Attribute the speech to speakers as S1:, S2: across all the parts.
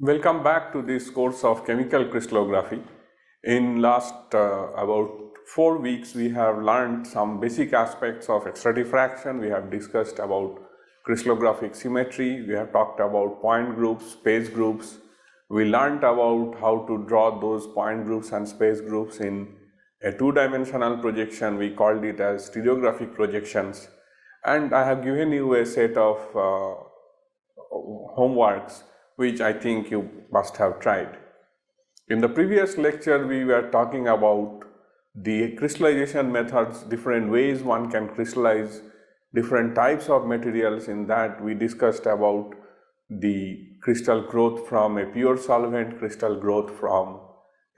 S1: Welcome back to this course of chemical crystallography. In last about 4 weeks, we have learned some basic aspects of extra diffraction. We have discussed about crystallographic symmetry. We have talked about point groups, space groups. We learned about how to draw those point groups and space groups in a two-dimensional projection. We called it as stereographic projections. And I have given you a set of homeworks which I think you must have tried. In the previous lecture, we were talking about the crystallization methods, different ways one can crystallize different types of materials. In that, we discussed about the crystal growth from a pure solvent, crystal growth from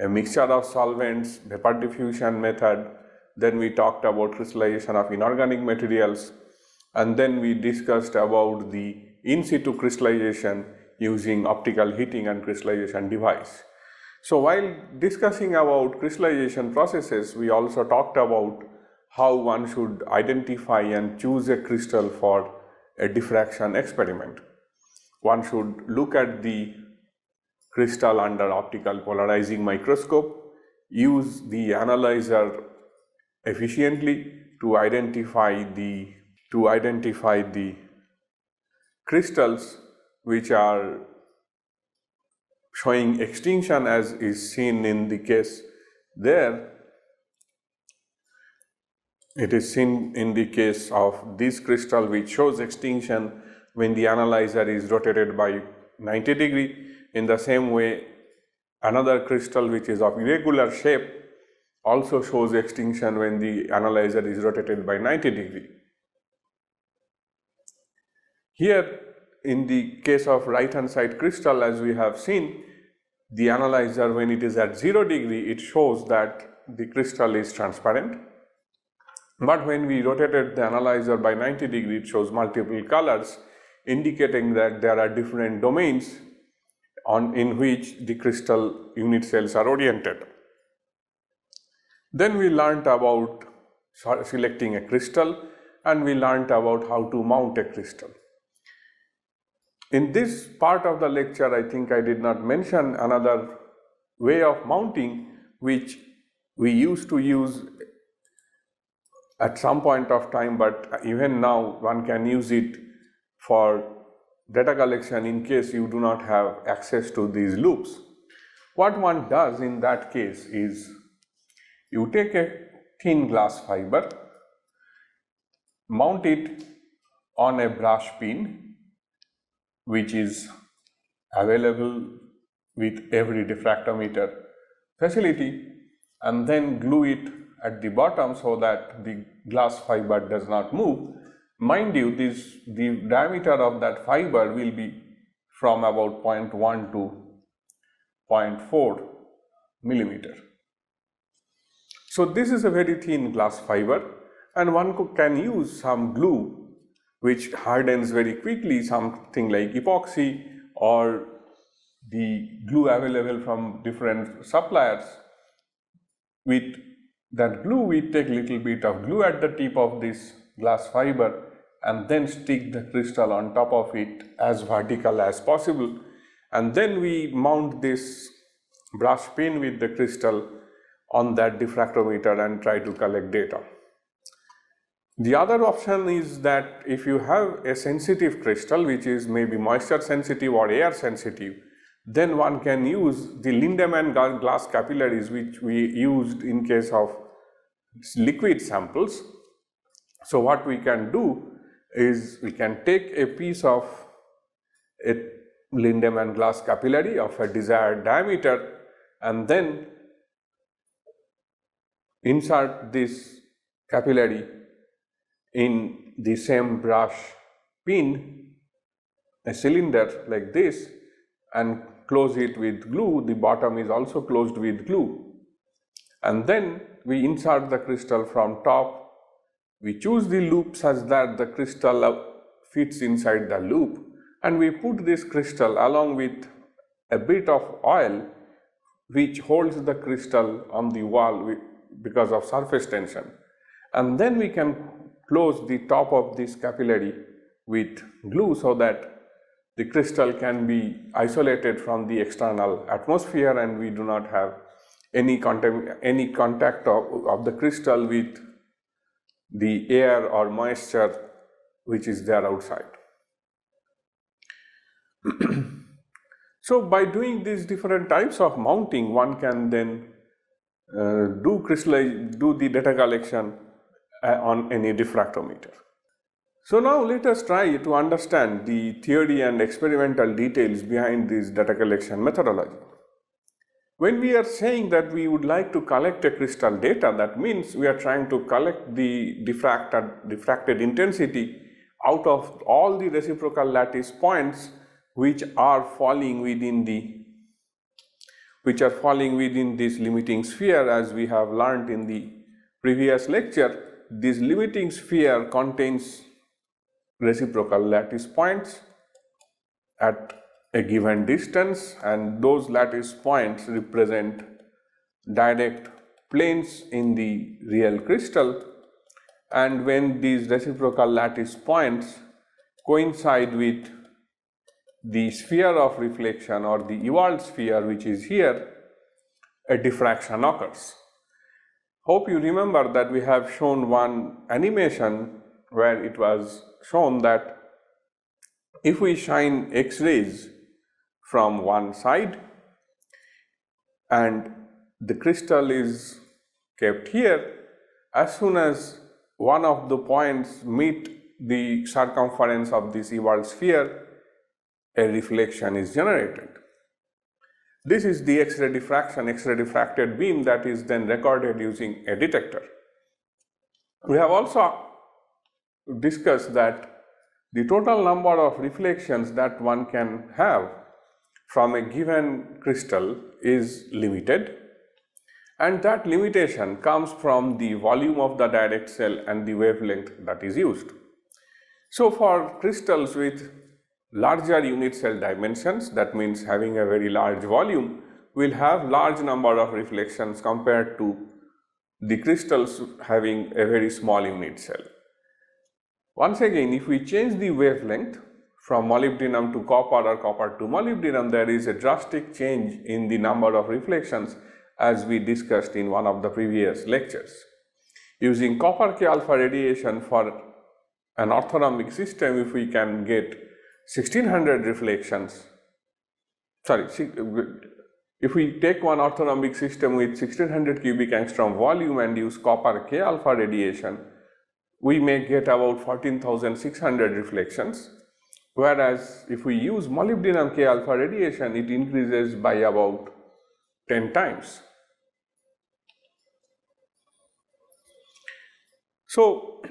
S1: a mixture of solvents, vapor diffusion method. Then we talked about crystallization of inorganic materials, and then we discussed about the in situ crystallization using optical heating and crystallization device. So while discussing about crystallization processes, we also talked about how one should identify and choose a crystal for a diffraction experiment. One should look at the crystal under optical polarizing microscope, use the analyzer efficiently to identify the crystals which are showing extinction, as is seen in the case there. It is seen in the case of this crystal which shows extinction when the analyzer is rotated by 90 degree. In the same way, another crystal which is of irregular shape also shows extinction when the analyzer is rotated by 90 degree. Here, in the case of right hand side crystal, as we have seen, the analyzer, when it is at 0 degree, it shows that the crystal is transparent. But when we rotated the analyzer by 90 degree, it shows multiple colors, indicating that there are different domains in which the crystal unit cells are oriented. Then we learnt about selecting a crystal, and we learnt about how to mount a crystal. In this part of the lecture, I think I did not mention another way of mounting which we used to use at some point of time, but even now one can use it for data collection in case you do not have access to these loops. What one does in that case is you take a thin glass fiber, mount it on a brush pin which is available with every diffractometer facility, and then glue it at the bottom so that the glass fiber does not move. Mind you, the diameter of that fiber will be from about 0.1 to 0.4 millimeter. So this is a very thin glass fiber, and one can use some glue which hardens very quickly, something like epoxy or the glue available from different suppliers. With that glue, we take little bit of glue at the tip of this glass fiber and then stick the crystal on top of it as vertical as possible, and then we mount this brush pin with the crystal on that diffractometer and try to collect data. The other option is that if you have a sensitive crystal which is maybe moisture sensitive or air sensitive, then one can use the Lindemann glass capillaries which we used in case of liquid samples. So what we can do is we can take a piece of a Lindemann glass capillary of a desired diameter and then insert this capillary in the same brush pin, a cylinder like this, and close it with glue. The bottom is also closed with glue, and then we insert the crystal from top. We choose the loop such that the crystal fits inside the loop, and we put this crystal along with a bit of oil which holds the crystal on the wall because of surface tension, and then we can close the top of this capillary with glue so that the crystal can be isolated from the external atmosphere and we do not have any contact of the crystal with the air or moisture which is there outside. So by doing these different types of mounting, one can then do the data collection on any diffractometer. So now let us try to understand the theory and experimental details behind this data collection methodology. When we are saying that we would like to collect a crystal data, that means we are trying to collect the diffracted intensity out of all the reciprocal lattice points which are falling within this limiting sphere. As we have learned in the previous lecture, this limiting sphere contains reciprocal lattice points at a given distance, and those lattice points represent direct planes in the real crystal. And when these reciprocal lattice points coincide with the sphere of reflection or the Ewald sphere, which is here, a diffraction occurs. Hope you remember that we have shown one animation where it was shown that if we shine X-rays from one side and the crystal is kept here, as soon as one of the points meet the circumference of this Ewald sphere, a reflection is generated. This is the X-ray diffraction, X-ray diffracted beam that is then recorded using a detector. We have also discussed that the total number of reflections that one can have from a given crystal is limited, and that limitation comes from the volume of the direct cell and the wavelength that is used. So for crystals with larger unit cell dimensions, that means having a very large volume, will have large number of reflections compared to the crystals having a very small unit cell. Once again, if we change the wavelength from molybdenum to copper or copper to molybdenum, there is a drastic change in the number of reflections, as we discussed in one of the previous lectures. Using copper K alpha radiation for an orthorhombic system, if we can get 1600 reflections, if we take one orthorhombic system with 1600 cubic angstrom volume and use copper K alpha radiation, we may get about 14,600 reflections, whereas if we use molybdenum K alpha radiation, it increases by about 10 times. So,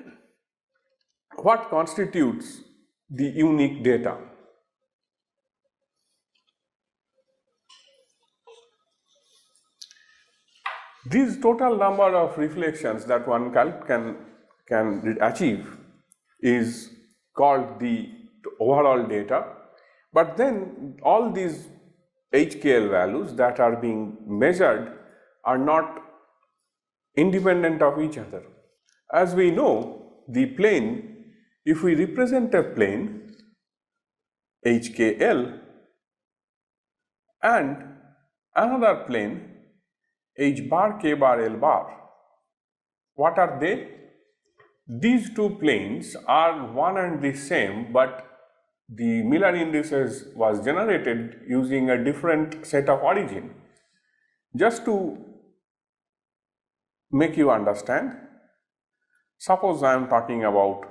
S1: what constitutes the unique data? This total number of reflections that one can achieve is called the overall data, but then all these HKL values that are being measured are not independent of each other. As we know, the plane, if we represent a plane HKL and another plane H bar K bar L bar, what are they? These two planes are one and the same, but the Miller indices was generated using a different set of origin. Just to make you understand, suppose I am talking about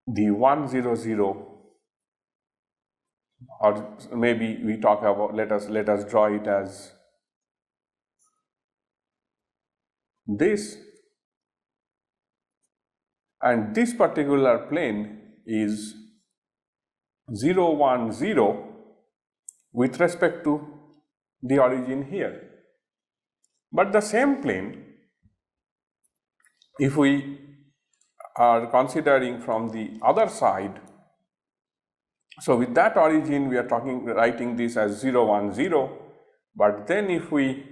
S1: the 100, or maybe we talk about, let us draw it as this, and this particular plane is 0, 1, 0 with respect to the origin here. But the same plane, if we are considering from the other side, so with that origin we are writing this as 0, 1, 0, but then if we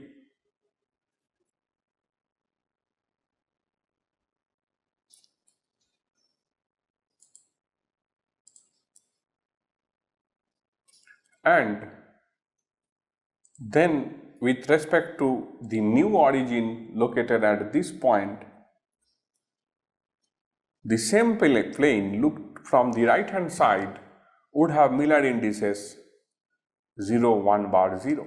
S1: and then with respect to the new origin located at this point, the same plane looked from the right hand side would have Miller indices 0, 1 bar 0.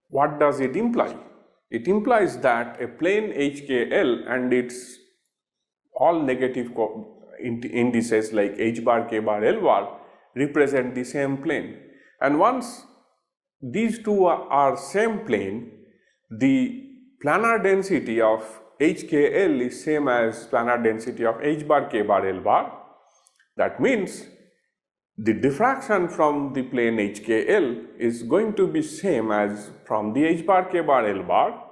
S1: What does it imply? It implies that a plane HKL and its all negative indices like H bar, K bar, L bar represent the same plane. And once these two are same plane, the planar density of HKL is same as planar density of H bar, K bar, L bar. That means the diffraction from the plane HKL is going to be same as from the H bar, K bar, L bar.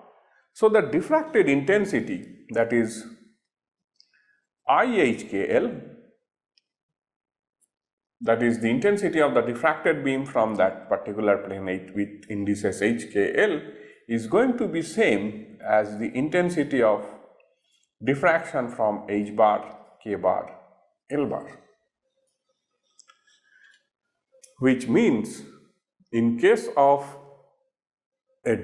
S1: So the diffracted intensity, that is IHKL, that is the intensity of the diffracted beam from that particular plane with indices HKL, is going to be same as the intensity of diffraction from H bar, K bar, L bar. Which means in case of a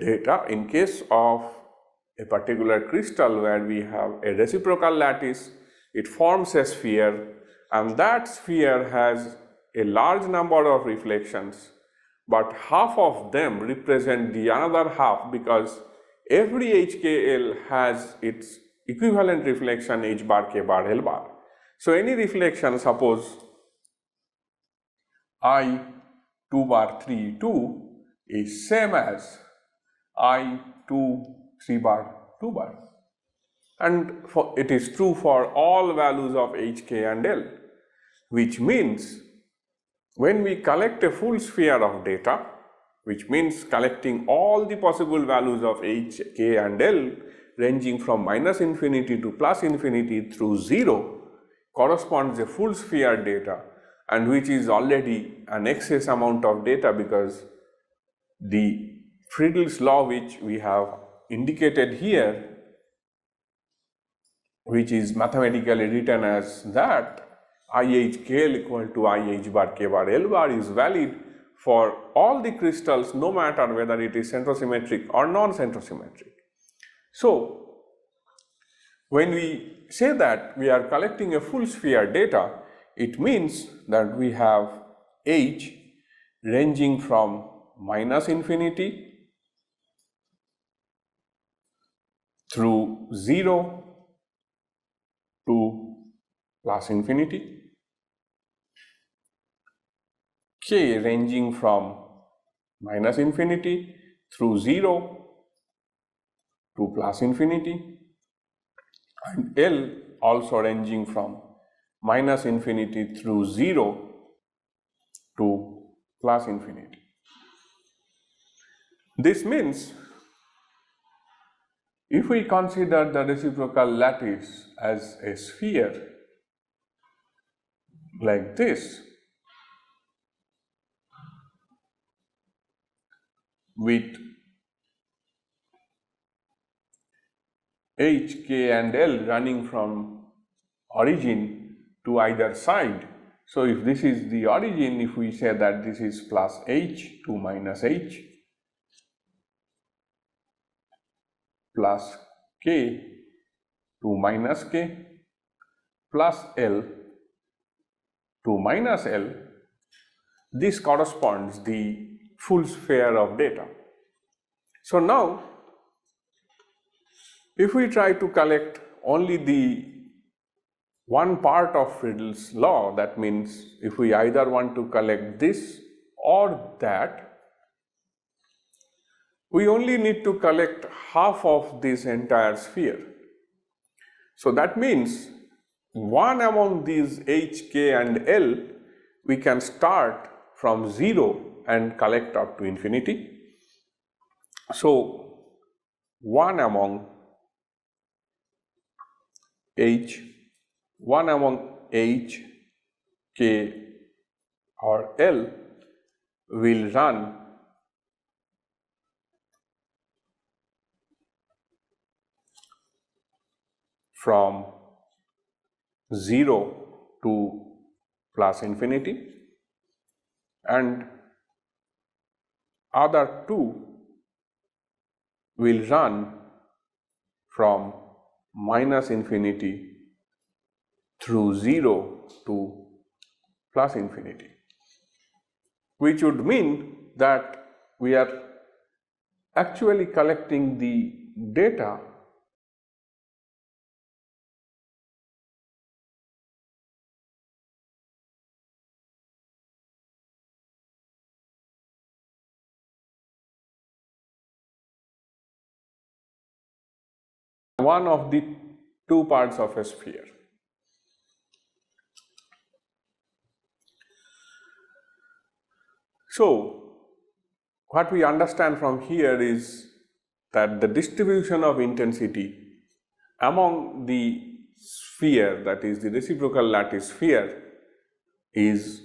S1: particular crystal where we have a reciprocal lattice, it forms a sphere, and that sphere has a large number of reflections, but half of them represent the another half because every HKL has its equivalent reflection H bar, K bar, L bar. So any reflection, suppose I 2 bar 3 2 is same as I 2 3 bar 2 bar, and it is true for all values of H, K and L, which means when we collect a full sphere of data, which means collecting all the possible values of H, K and L ranging from minus infinity to plus infinity through 0, corresponds a full sphere data, and which is already an excess amount of data because the Friedel's law, which we have indicated here, which is mathematically written as that IHKL equal to IH bar K bar L bar, is valid for all the crystals no matter whether it is centrosymmetric or non-centrosymmetric. So when we say that we are collecting a full sphere data, it means that we have H ranging from minus infinity through 0 to plus infinity, K ranging from minus infinity through 0 to plus infinity, and L also ranging from minus infinity through 0 to plus infinity. This means if we consider the reciprocal lattice as a sphere like this, with H, K and L running from origin to either side. So if this is the origin, if we say that this is plus H to minus H, plus K to minus K, plus L to minus L, this corresponds the full sphere of data. So now, if we try to collect only the one part of Friedel's law, that means if we either want to collect this or that, we only need to collect half of this entire sphere. So that means one among these H, K and L, we can start from 0 and collect up to infinity. So one among H, K or L will run from 0 to plus infinity, and other two will run from minus infinity through 0 to plus infinity, which would mean that we are actually collecting the data one of the two parts of a sphere. So, what we understand from here is that the distribution of intensity among the sphere, that is the reciprocal lattice sphere, is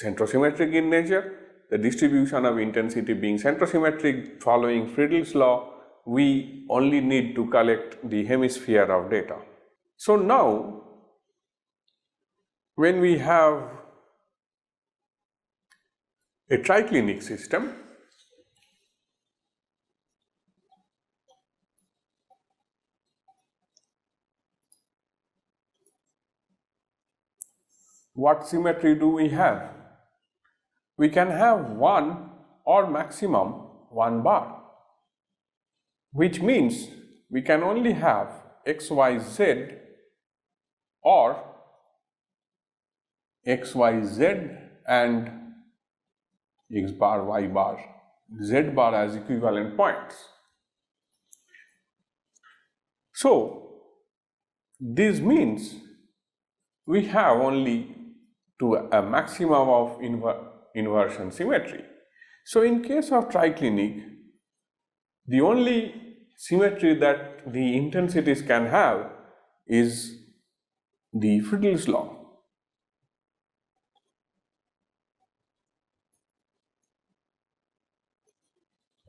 S1: centrosymmetric in nature. The distribution of intensity being centrosymmetric following Friedel's law, we only need to collect the hemisphere of data. So now, when we have a triclinic system, what symmetry do we have? We can have one or maximum one bar, which means we can only have x, y, z or x, y, z and x bar, y bar, z bar as equivalent points. So, this means we have only to a maximum of inversion symmetry. So, in case of triclinic, the only symmetry that the intensities can have is the Friedel's law.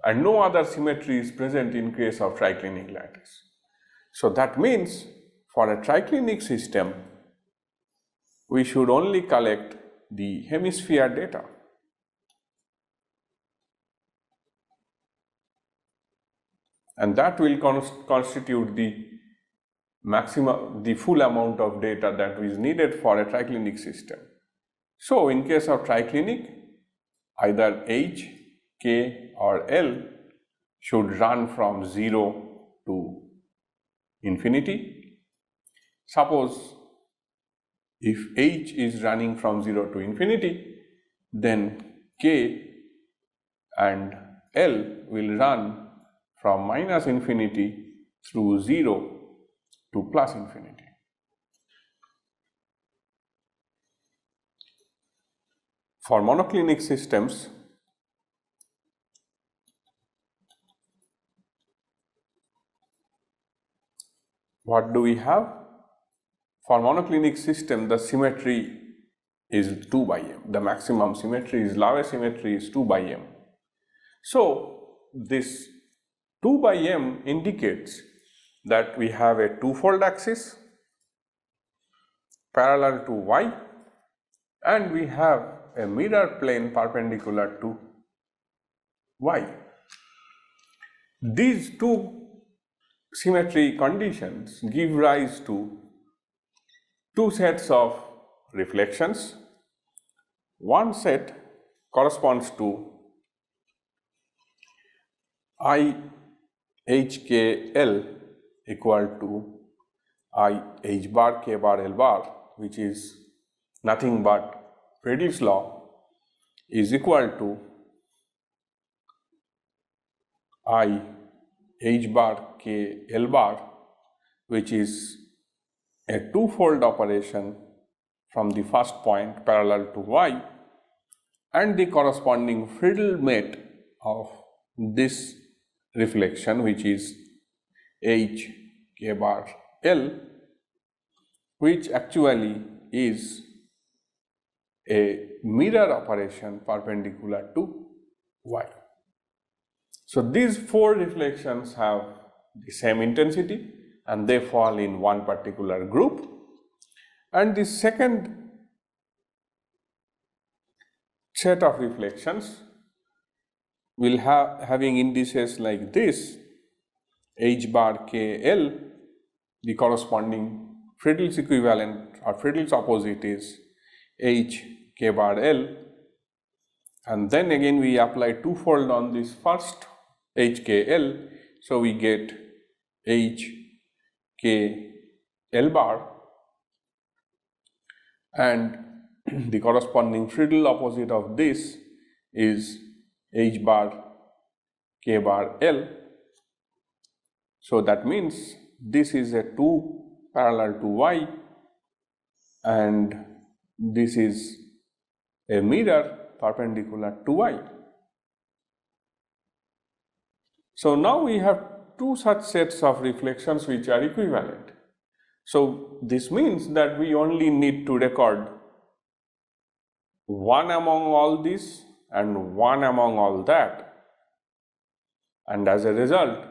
S1: And no other symmetry is present in case of triclinic lattice. So that means for a triclinic system, we should only collect the hemisphere data. And that will constitute the full amount of data that is needed for a triclinic system. So in case of triclinic, either H, K or L should run from 0 to infinity. Suppose if H is running from 0 to infinity, then K and L will run from minus infinity through 0 to plus infinity. For monoclinic systems, what do we have? For monoclinic system, the symmetry is 2 by m. The maximum symmetry is lowest symmetry is 2 by m. So this 2 by m indicates that we have a twofold axis parallel to y, and we have a mirror plane perpendicular to y. These two symmetry conditions give rise to two sets of reflections. One set corresponds to I HKL equal to I H bar K bar L bar, which is nothing but Friedel's law, is equal to I H bar K L bar, which is a twofold operation from the first point parallel to y, and the corresponding Friedel mate of this reflection, which is H K bar L, which actually is a mirror operation perpendicular to y. So these four reflections have the same intensity and they fall in one particular group. And the second set of reflections will have having indices like this, H bar K L, the corresponding Friedel's equivalent or Friedel's opposite is H K bar L, and then again we apply twofold on this first H K L, so we get H K L bar, and the corresponding Friedel opposite of this is H bar K bar L. So that means this is a 2 parallel to Y, and this is a mirror perpendicular to Y. So now we have two such sets of reflections which are equivalent. So this means that we only need to record one among all this and one among all that, and as a result,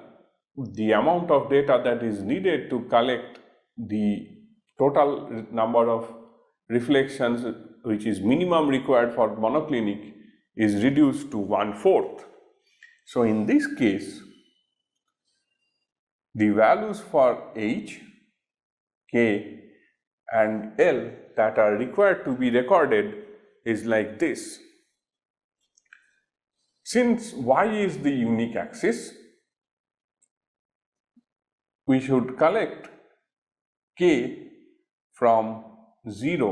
S1: the amount of data that is needed to collect the total number of reflections, which is minimum required for monoclinic, is reduced to 1/4. So in this case, the values for H, K and L that are required to be recorded is like this. Since Y is the unique axis, we should collect K from 0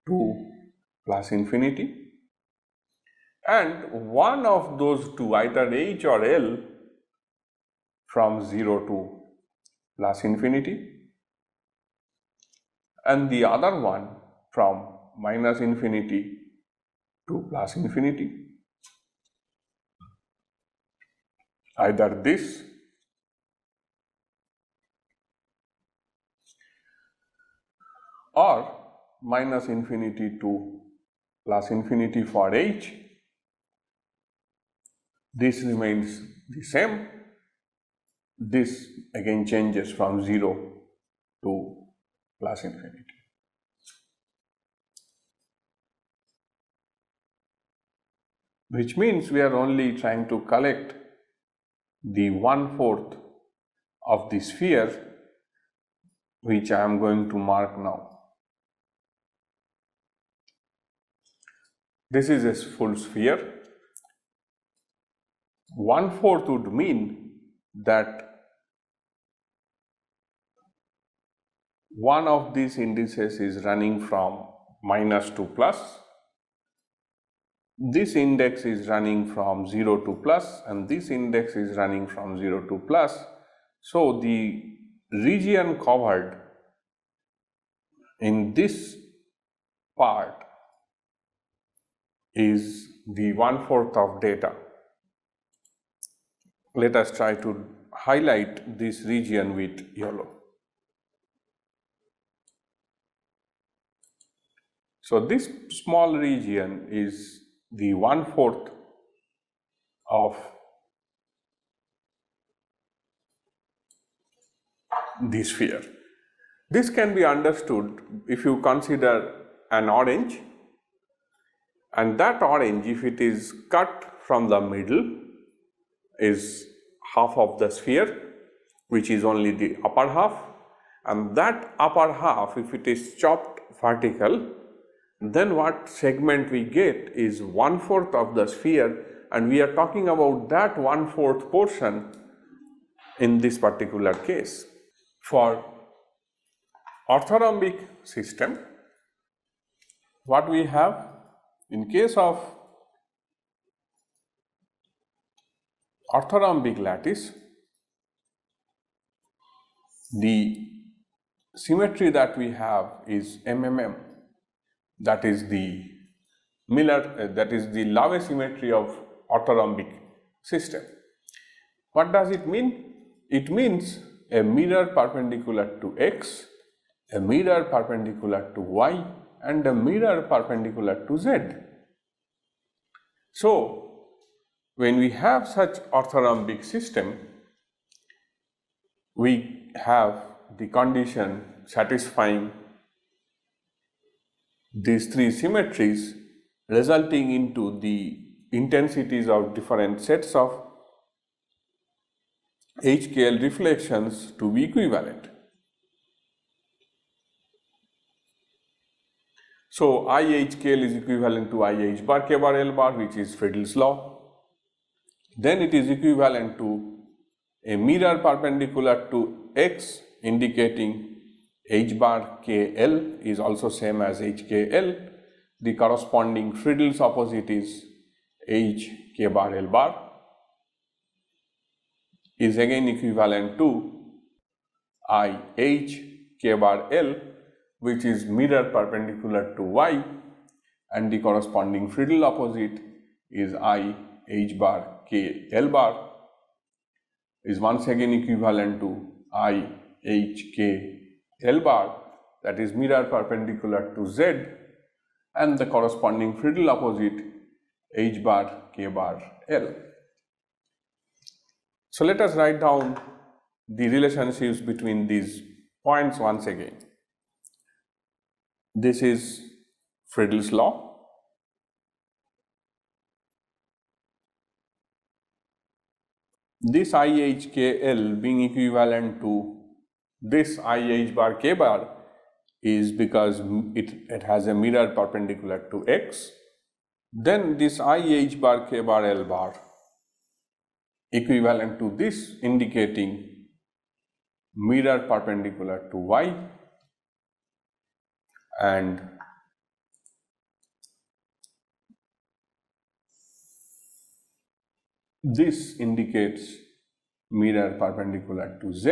S1: to plus infinity, and one of those two, either H or L, from 0 to plus infinity, and the other one from minus infinity to plus infinity, either this or minus infinity to plus infinity for H. This remains the same. This again changes from 0 to plus infinity. Which means we are only trying to collect the 1/4 of the sphere, which I am going to mark now. This is a full sphere. 1/4 would mean that one of these indices is running from minus to plus, this index is running from 0 to plus, and this index is running from 0 to plus. So the region covered in this part is the 1/4 of data. Let us try to highlight this region with yellow. So this small region is the 1/4 of the sphere. This can be understood if you consider an orange, and that orange, if it is cut from the middle, is half of the sphere, which is only the upper half, and that upper half, if it is chopped vertical, then what segment we get is 1/4 of the sphere, and we are talking about that 1/4 portion in this particular case. For orthorhombic system, what we have in case of orthorhombic lattice, the symmetry that we have is MMM. That is the that is the Laue symmetry of orthorhombic system. What does it mean? It means a mirror perpendicular to X, a mirror perpendicular to Y, and a mirror perpendicular to Z. So when we have such orthorhombic system, we have the condition satisfying these three symmetries, resulting into the intensities of different sets of HKL reflections to be equivalent. So IHKL is equivalent to IH bar K bar L bar, which is Friedl's law. Then it is equivalent to a mirror perpendicular to X, indicating H bar KL is also same as HKL. The corresponding Friedl's opposite is H K bar L bar, is again equivalent to IH K bar L, which is mirror perpendicular to Y, and the corresponding Friedel opposite is I H bar K L bar, is once again equivalent to I H K L bar, that is mirror perpendicular to Z, and the corresponding Friedel opposite H bar K bar L. So let us write down the relationships between these points once again. This is Friedl's law. This IHKL being equivalent to this IH bar K bar is because it has a mirror perpendicular to X. Then this IH bar K bar L bar equivalent to this, indicating mirror perpendicular to Y, and this indicates mirror perpendicular to Z,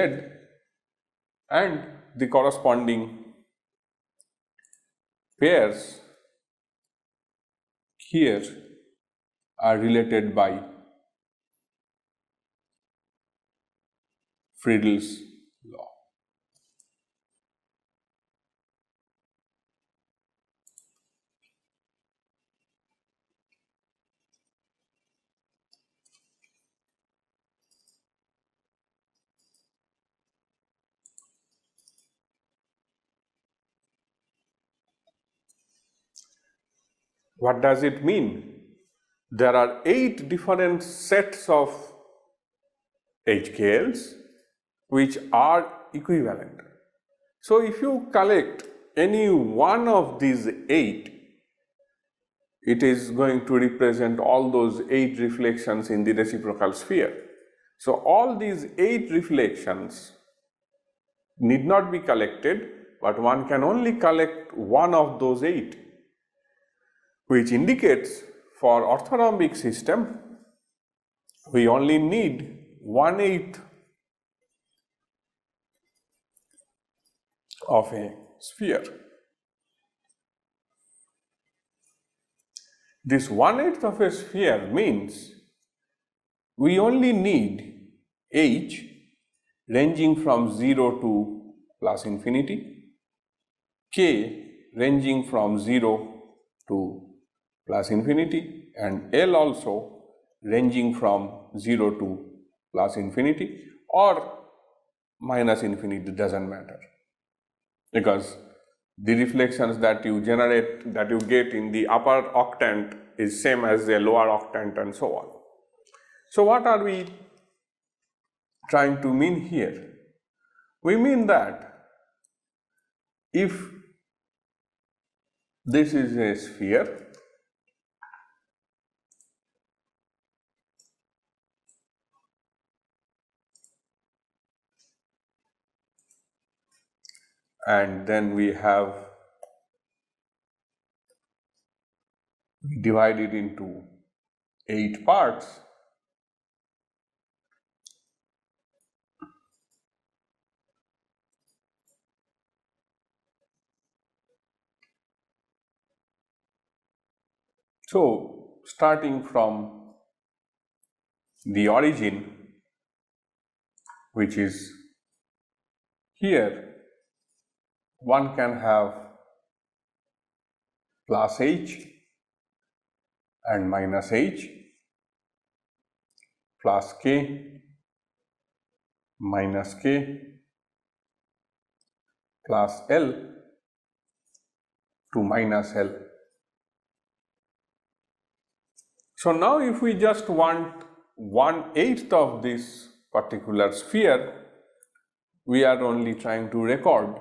S1: and the corresponding pairs here are related by Friedl's law. What does it mean? There are 8 different sets of HKLs which are equivalent. So if you collect any one of these 8, it is going to represent all those 8 reflections in the reciprocal sphere. So all these 8 reflections need not be collected, but one can only collect one of those 8, which indicates for orthorhombic system we only need 1/8 of a sphere. This 1/8 of a sphere means we only need H ranging from 0 to plus infinity, K ranging from 0 to plus infinity, and L also ranging from 0 to plus infinity or minus infinity, doesn't matter, because the reflections that you generate, that you get in the upper octant is same as the lower octant, and so on. So what are we trying to mean here? We mean that if this is a sphere, and then we have divided into 8 parts, so starting from the origin, which is here, one can have plus H and minus H, plus K, minus K, plus L to minus L. So now if we just want 1/8 of this particular sphere, we are only trying to record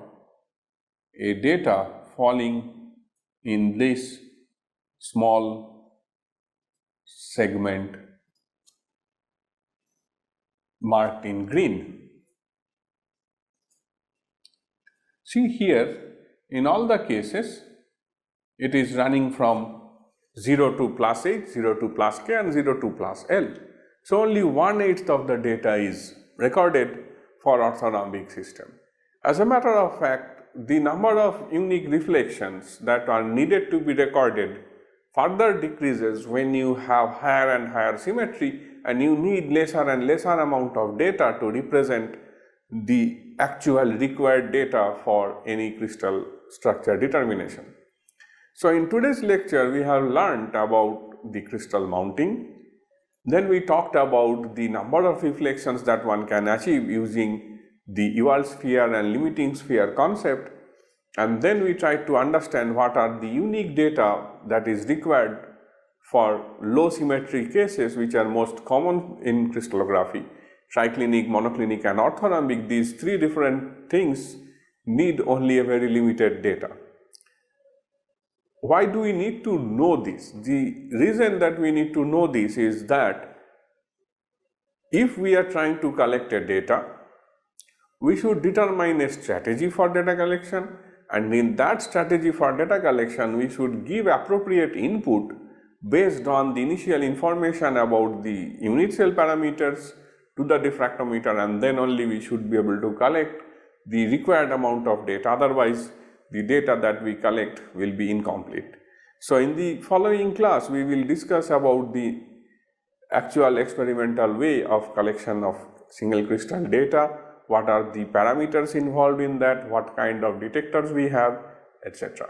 S1: a data falling in this small segment marked in green. See here, in all the cases, it is running from 0 to plus h, 0 to plus k and 0 to plus l. So only 1/8 of the data is recorded for orthorhombic system. As a matter of fact, the number of unique reflections that are needed to be recorded further decreases when you have higher and higher symmetry, and you need lesser and lesser amount of data to represent the actual required data for any crystal structure determination. So in today's lecture, we have learned about the crystal mounting. Then we talked about the number of reflections that one can achieve using the Ewald sphere and limiting sphere concept. And then we tried to understand what are the unique data that is required for low symmetry cases, which are most common in crystallography. Triclinic, monoclinic and orthorhombic, these three different things need only a very limited data. Why do we need to know this? The reason that we need to know this is that if we are trying to collect a data, we should determine a strategy for data collection, and in that strategy for data collection, we should give appropriate input based on the initial information about the unit cell parameters to the diffractometer, and then only we should be able to collect the required amount of data. Otherwise, the data that we collect will be incomplete. So in the following class, we will discuss about the actual experimental way of collection of single crystal data, what are the parameters involved in that, what kind of detectors we have, etc.